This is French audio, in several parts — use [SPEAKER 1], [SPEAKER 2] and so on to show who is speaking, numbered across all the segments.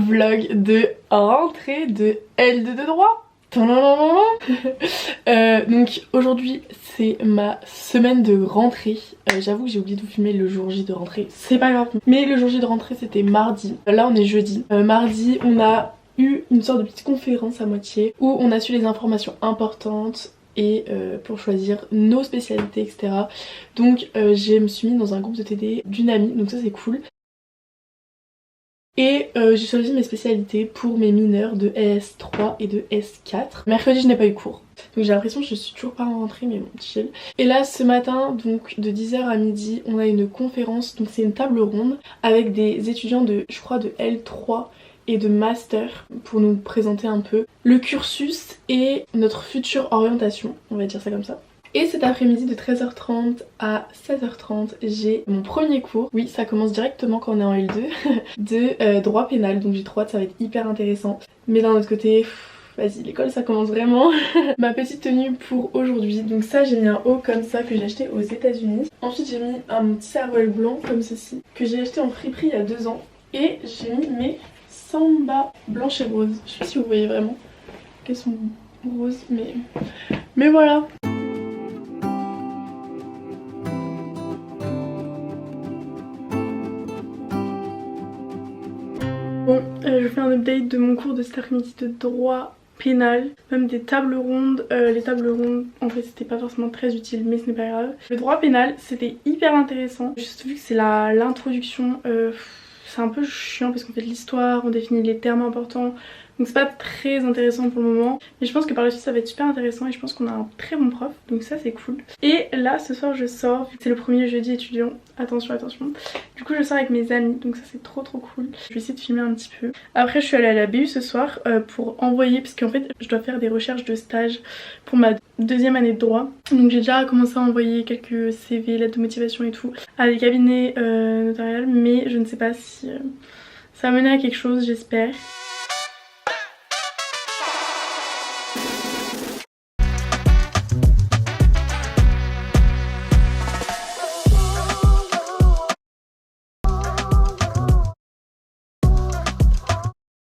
[SPEAKER 1] vlog de rentrée de L2 de droit. Donc aujourd'hui c'est ma semaine de rentrée. J'avoue que j'ai oublié de vous filmer le jour J de rentrée, c'est pas grave. Mais le jour J de rentrée c'était mardi, là on est jeudi. Mardi on a eu une sorte de petite conférence à moitié où on a su les informations importantes et pour choisir nos spécialités etc. Donc je me suis mise dans un groupe de TD d'une amie, donc ça c'est cool. Et j'ai choisi mes spécialités pour mes mineurs de S3 et de S4. Mercredi je n'ai pas eu cours, donc j'ai l'impression que je suis toujours pas rentrée, mais bon, chill. Et là ce matin, donc de 10 h à midi, on a une conférence, donc c'est une table ronde avec des étudiants de, je crois, de L3 et de master pour nous présenter un peu le cursus et notre future orientation, on va dire ça comme ça. Et cet après-midi de 13h30 à 16h30, j'ai mon premier cours. Oui, ça commence directement quand on est en L2 de droit pénal, donc j'ai trop hâte, ça va être hyper intéressant. Mais d'un autre côté, vas-y, l'école ça commence vraiment. Ma petite tenue pour aujourd'hui, donc ça j'ai mis un haut comme ça que j'ai acheté aux États-Unis. Ensuite j'ai mis un petit cervelle blanc comme ceci que j'ai acheté en friperie il y a 2 ans. Et j'ai mis mes samba blanches et roses. Je sais pas si vous voyez vraiment qu'elles sont roses, mais voilà. Bon, je fais un update de mon cours de cet après-midi de droit pénal, même des tables rondes. Les tables rondes, en fait, c'était pas forcément très utile, mais ce n'est pas grave. Le droit pénal, c'était hyper intéressant. Juste vu que c'est l'introduction, c'est un peu chiant parce qu'on fait de l'histoire, on définit les termes importants. Donc c'est pas très intéressant pour le moment, mais je pense que par la suite ça va être super intéressant et je pense qu'on a un très bon prof, donc ça c'est cool. Et là ce soir je sors, c'est le premier jeudi étudiant, attention attention. Du coup je sors avec mes amis, donc ça c'est trop cool. Je vais essayer de filmer un petit peu. Après je suis allée à la BU ce soir pour envoyer, parce qu'en fait je dois faire des recherches de stage pour ma deuxième année de droit. Donc j'ai déjà commencé à envoyer quelques CV, lettres de motivation et tout à des cabinets notariales, mais je ne sais pas si ça va mener à quelque chose, j'espère.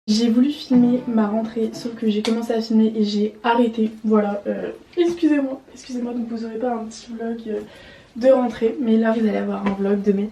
[SPEAKER 1] J'ai voulu filmer ma rentrée, sauf que j'ai commencé à filmer et j'ai arrêté. Voilà, excusez-moi, donc vous aurez pas un petit vlog de rentrée. Mais là vous allez avoir un vlog de mes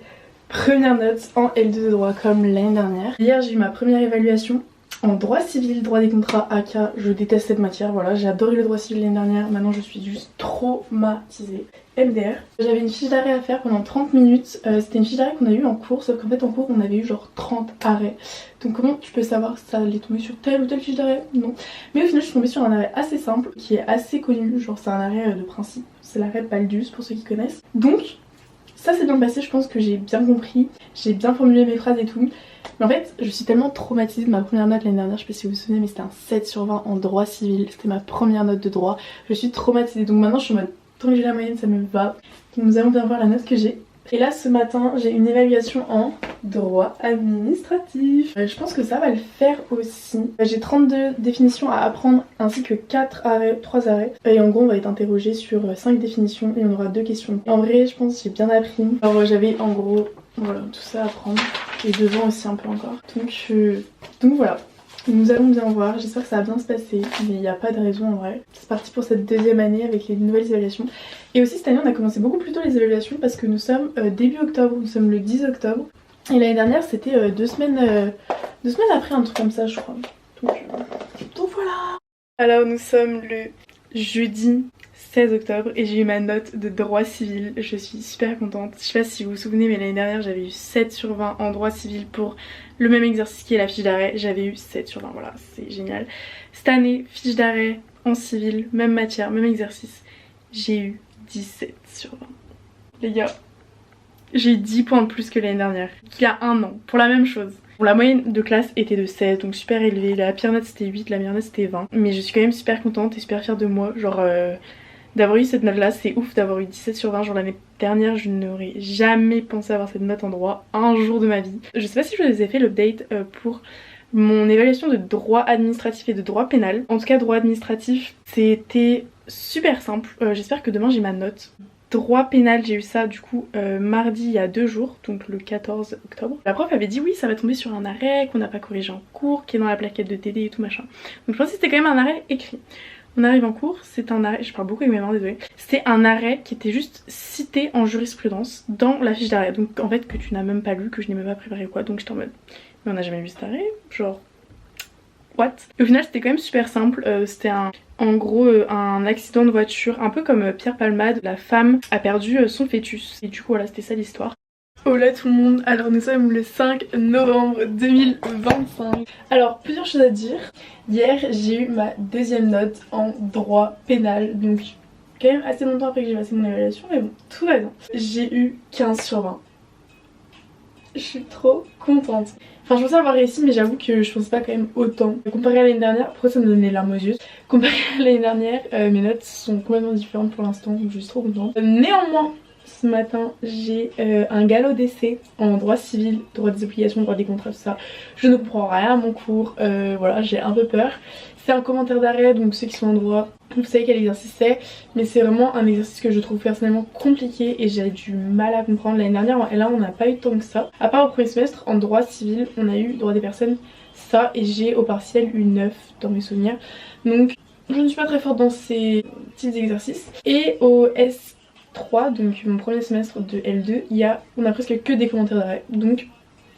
[SPEAKER 1] premières notes en L2 de droit comme l'année dernière. Hier j'ai eu ma première évaluation en droit civil, droit des contrats AK. Je déteste cette matière, voilà, j'ai adoré le droit civil l'année dernière. Maintenant je suis juste traumatisée. MDR. J'avais une fiche d'arrêt à faire pendant 30 minutes. C'était une fiche d'arrêt qu'on a eu en cours, sauf qu'en fait en cours on avait eu genre 30 arrêts. Donc comment tu peux savoir si ça allait tomber sur telle ou telle fiche d'arrêt? Non. Mais au final je suis tombée sur un arrêt assez simple qui est assez connu, genre c'est un arrêt de principe. C'est l'arrêt Baldus pour ceux qui connaissent. Donc ça s'est bien passé, je pense que j'ai bien compris, j'ai bien formulé mes phrases et tout. Mais en fait je suis tellement traumatisée de ma première note l'année dernière, je sais pas si vous vous souvenez, mais c'était un 7 sur 20 en droit civil. C'était ma première note de droit. Je suis traumatisée, donc maintenant je suis en mode tant que j'ai la moyenne ça me va. Donc nous allons bien voir la note que j'ai. Et là ce matin j'ai une évaluation en droit administratif. Je pense que ça va le faire aussi. J'ai 32 définitions à apprendre ainsi que 4 arrêts, 3 arrêts. Et en gros on va être interrogé sur 5 définitions et on aura 2 questions. En vrai je pense que j'ai bien appris. Alors j'avais en gros voilà tout ça à apprendre. Et devant aussi un peu encore. Donc voilà. Nous allons bien voir, j'espère que ça va bien se passer, mais il n'y a pas de raison en vrai. C'est parti pour cette deuxième année avec les nouvelles évaluations. Et aussi cette année on a commencé beaucoup plus tôt les évaluations parce que nous sommes début octobre, nous sommes le 10 octobre. Et l'année dernière c'était 2 semaines après, un truc comme ça je crois. Donc voilà. Alors nous sommes le jeudi 16 octobre et j'ai eu ma note de droit civil, je suis super contente. Je sais pas si vous vous souvenez mais l'année dernière j'avais eu 7 sur 20 en droit civil pour le même exercice qui est la fiche d'arrêt, j'avais eu 7 sur 20, voilà c'est génial. Cette année, fiche d'arrêt en civil, même matière, même exercice, j'ai eu 17 sur 20. Les gars, j'ai eu 10 points de plus que l'année dernière, qu'il y a un an, pour la même chose. Bon, la moyenne de classe était de 16, donc super élevée, la pire note c'était 8, la meilleure note c'était 20. Mais je suis quand même super contente et super fière de moi, genre d'avoir eu cette note là, c'est ouf d'avoir eu 17 sur 20, genre l'année dernière je n'aurais jamais pensé avoir cette note en droit un jour de ma vie. Je sais pas si je vous ai fait l'update pour mon évaluation de droit administratif et de droit pénal. En tout cas droit administratif c'était super simple, j'espère que demain j'ai ma note. droit pénal, j'ai eu ça du coup mardi il y a 2 jours, donc le 14 octobre. La prof avait dit oui ça va tomber sur un arrêt qu'on n'a pas corrigé en cours, qui est dans la plaquette de TD et tout machin. Donc je pensais que c'était quand même un arrêt écrit. On arrive en cours, c'est un arrêt, je parle beaucoup avec mes mains, désolée. C'était un arrêt qui était juste cité en jurisprudence dans la fiche d'arrêt. Donc en fait que tu n'as même pas lu, que je n'ai même pas préparé ou quoi, donc j'étais en mode mais on n'a jamais vu cet arrêt, genre what. Et au final c'était quand même super simple, c'était en gros un accident de voiture, un peu comme Pierre Palmade, la femme a perdu son fœtus. Et du coup voilà, c'était ça l'histoire. Hola tout le monde, alors nous sommes le 5 novembre 2025. Alors plusieurs choses à dire. Hier j'ai eu ma deuxième note en droit pénal, donc quand même assez longtemps après que j'ai passé mon évaluation, mais bon, tout va bien. J'ai eu 15 sur 20. Je suis trop contente. Enfin je pensais avoir réussi mais j'avoue que je pensais pas quand même autant. Comparé à l'année dernière, pourquoi ça me donne les larmes aux yeux. Comparé à l'année dernière, mes notes sont complètement différentes pour l'instant, donc je suis trop contente. Néanmoins, ce matin j'ai un galop d'essai en droit civil, droit des obligations, droit des contrats, tout ça. Je ne comprends rien à mon cours, voilà j'ai un peu peur. C'est un commentaire d'arrêt, donc ceux qui sont en droit, vous savez quel exercice c'est. Mais c'est vraiment un exercice que je trouve personnellement compliqué et j'ai du mal à comprendre. L'année dernière en L1 on n'a pas eu tant que ça. À part au premier semestre, en droit civil on a eu droit des personnes, ça, et j'ai au partiel eu 9 dans mes souvenirs. Donc je ne suis pas très forte dans ces petits exercices. Et au S3, donc mon premier semestre de L2, on a presque que des commentaires d'arrêt. Donc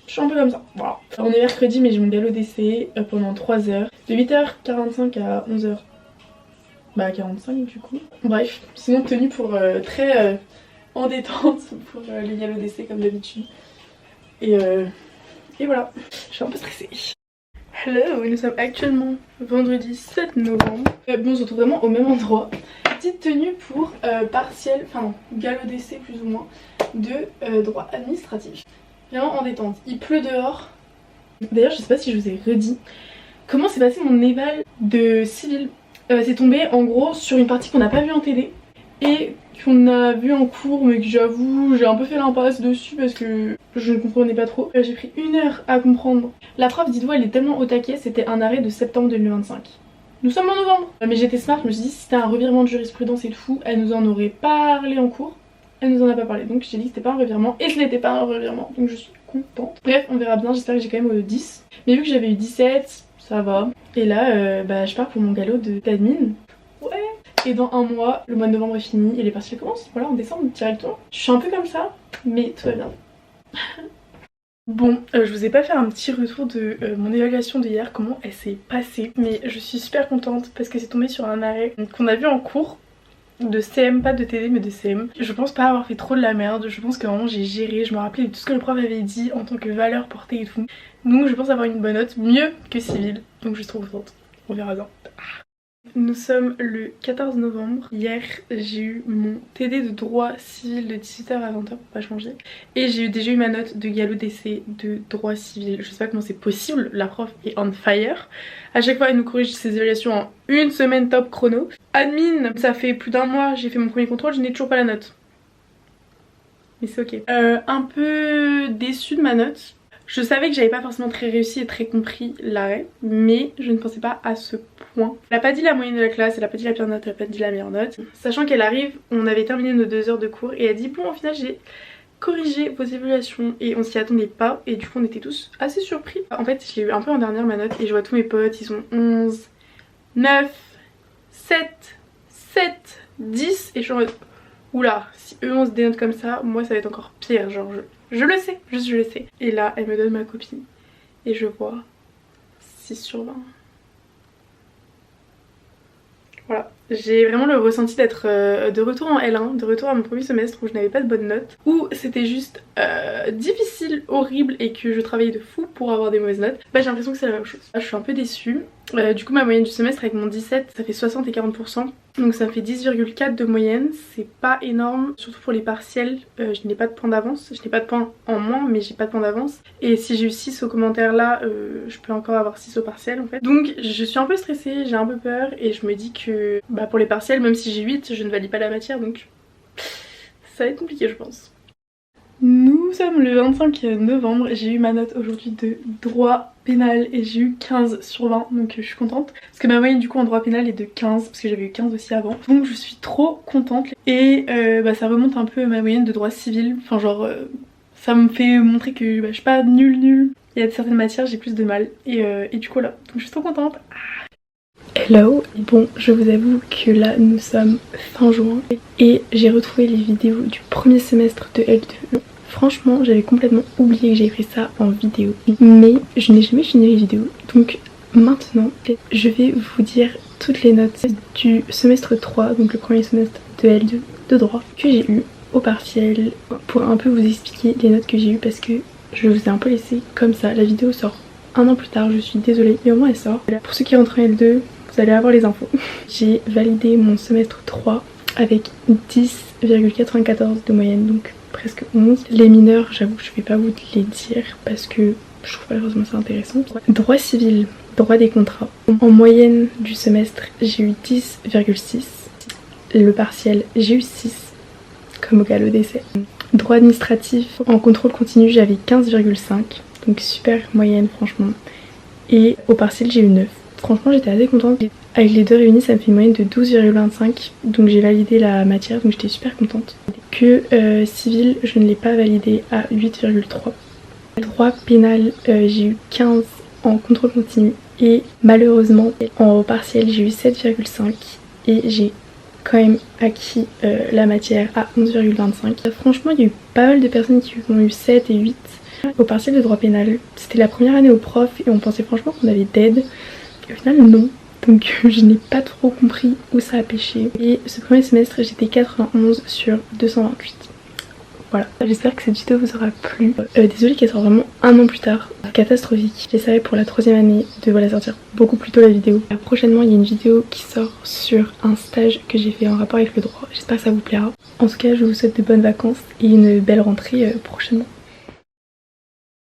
[SPEAKER 1] je suis un peu comme ça, voilà. On est mercredi mais j'ai mon galop d'essai pendant 3 heures. De 8h45 à 11h. Bah 45 du coup. Bref, sinon tenue pour très en détente pour les galops d'essai comme d'habitude. Et voilà, je suis un peu stressée. Hello, nous sommes actuellement vendredi 7 novembre. Bon, on se retrouve vraiment au même endroit. Petite tenue pour partiel, enfin non, galop d'essai plus ou moins, de droit administratif. Vraiment en détente. Il pleut dehors. D'ailleurs, je sais pas si je vous ai redit comment s'est passé mon éval de civil. C'est tombé en gros sur une partie qu'on n'a pas vue en TD et qu'on a vue en cours, mais que j'avoue j'ai un peu fait l'impasse dessus parce que je ne comprenais pas trop. J'ai pris 1 heure à comprendre. La prof, dites-vous, elle est tellement au taquet, c'était un arrêt de septembre 2025. Nous sommes en novembre. Mais j'étais smart, je me suis dit si c'était un revirement de jurisprudence et tout, elle nous en aurait parlé en cours. Elle nous en a pas parlé, donc j'ai dit que c'était pas un revirement et ce n'était pas un revirement, donc je suis contente. Bref, on verra bien, j'espère que j'ai quand même 10. Mais vu que j'avais eu 17, ça va. Et là, je pars pour mon galop d'admin. Ouais. Et dans 1 mois, le mois de novembre est fini et les partiels commencent. Voilà, en décembre directement. Je suis un peu comme ça, mais tout va bien. Bon, je vous ai pas fait un petit retour de mon évaluation de hier, comment elle s'est passée. Mais je suis super contente parce que c'est tombé sur un arrêt qu'on a vu en cours. De CM, pas de TD mais de CM. Je pense pas avoir fait trop de la merde, je pense que vraiment j'ai géré, je me rappelais de tout ce que le prof avait dit en tant que valeur portée et tout. Donc je pense avoir une bonne note, mieux que civil, donc je suis trop contente, on verra bien. Nous sommes le 14 novembre, hier j'ai eu mon TD de droit civil de 18h à 20h pour pas changer. Et j'ai déjà eu ma note de galop d'essai de droit civil, je sais pas comment c'est possible, la prof est on fire. À chaque fois elle nous corrige ses évaluations en 1 semaine top chrono. Admin, ça fait plus d'1 mois, j'ai fait mon premier contrôle, je n'ai toujours pas la note. Mais c'est ok. Un peu déçue de ma note. Je savais que j'avais pas forcément très réussi et très compris l'arrêt, mais je ne pensais pas à ce point. Elle a pas dit la moyenne de la classe, elle a pas dit la pire note, elle a pas dit la meilleure note. Sachant qu'elle arrive, on avait terminé nos 2 heures de cours et elle dit bon au final j'ai corrigé vos évaluations et on s'y attendait pas et du coup on était tous assez surpris. En fait je l'ai eu un peu en dernière ma note et je vois tous mes potes, ils ont 11, 9, 7, 10 et je suis en mode oula, si eux on se dénote comme ça, moi ça va être encore pire, genre je le sais, juste je le sais. Et là elle me donne ma copie et je vois 6 sur 20. Voilà, j'ai vraiment le ressenti d'être de retour en L1, de retour à mon premier semestre où je n'avais pas de bonnes notes, où c'était juste difficile, horrible et que je travaillais de fou pour avoir des mauvaises notes. Bah j'ai l'impression que c'est la même chose. Là, je suis un peu déçue. Du coup ma moyenne du semestre avec mon 17 ça fait 60 et 40%. Donc ça me fait 10,4 de moyenne, c'est pas énorme, surtout pour les partiels, je n'ai pas de points d'avance, je n'ai pas de points en moins mais j'ai pas de points d'avance. Et si j'ai eu 6 au commentaire là, je peux encore avoir 6 au partiel en fait. Donc je suis un peu stressée, j'ai un peu peur et je me dis que bah, pour les partiels, même si j'ai 8, je ne valide pas la matière donc ça va être compliqué je pense. Nous sommes le 25 novembre, j'ai eu ma note aujourd'hui de droit pénal et j'ai eu 15 sur 20, donc je suis contente. Parce que ma moyenne du coup en droit pénal est de 15, parce que j'avais eu 15 aussi avant. Donc je suis trop contente et ça remonte un peu à ma moyenne de droit civil. Enfin genre ça me fait montrer que je suis pas nulle. Il y a certaines matières j'ai plus de mal et du coup là, donc je suis trop contente. Hello, bon je vous avoue que là nous sommes fin juin et j'ai retrouvé les vidéos du premier semestre de L2. Franchement j'avais complètement oublié que j'avais fait ça en vidéo, mais je n'ai jamais fini les vidéos, donc maintenant je vais vous dire toutes les notes du semestre 3, donc le premier semestre de L2 de droit que j'ai eu au partiel, pour un peu vous expliquer les notes que j'ai eues parce que je vous ai un peu laissé comme ça. La vidéo sort un an plus tard, je suis désolée, mais au moins elle sort. Pour ceux qui rentrent en L2, vous allez avoir les infos. J'ai validé mon semestre 3 avec 10,94 de moyenne, donc presque 11. Les mineurs, j'avoue que je vais pas vous les dire parce que je trouve pas forcément ça intéressant. Droit civil, droit des contrats. En moyenne du semestre, j'ai eu 10,6. Le partiel, j'ai eu 6, comme au cas de décès. Droit administratif, en contrôle continu, j'avais 15,5. Donc super moyenne franchement. Et au partiel, j'ai eu 9. Franchement j'étais assez contente. Avec les deux réunis ça me fait une moyenne de 12,25. Donc j'ai validé la matière, donc j'étais super contente. Que civil je ne l'ai pas validé à 8,3. Droit pénal j'ai eu 15 en contrôle continu. Et malheureusement en partiel j'ai eu 7,5. Et j'ai quand même acquis la matière à 11,25. Franchement il y a eu pas mal de personnes qui ont eu 7 et 8 au partiel de droit pénal. C'était la première année au prof et on pensait franchement qu'on avait d'aide. Et au final non, donc je n'ai pas trop compris où ça a pêché. Et ce premier semestre j'étais 91 sur 228. Voilà, j'espère que cette vidéo vous aura plu. Désolée qu'elle sort vraiment un an plus tard, catastrophique. J'essaierai pour la 3e année de sortir beaucoup plus tôt la vidéo. Prochainement il y a une vidéo qui sort sur un stage que j'ai fait en rapport avec le droit. J'espère que ça vous plaira. En tout cas je vous souhaite de bonnes vacances et une belle rentrée prochainement.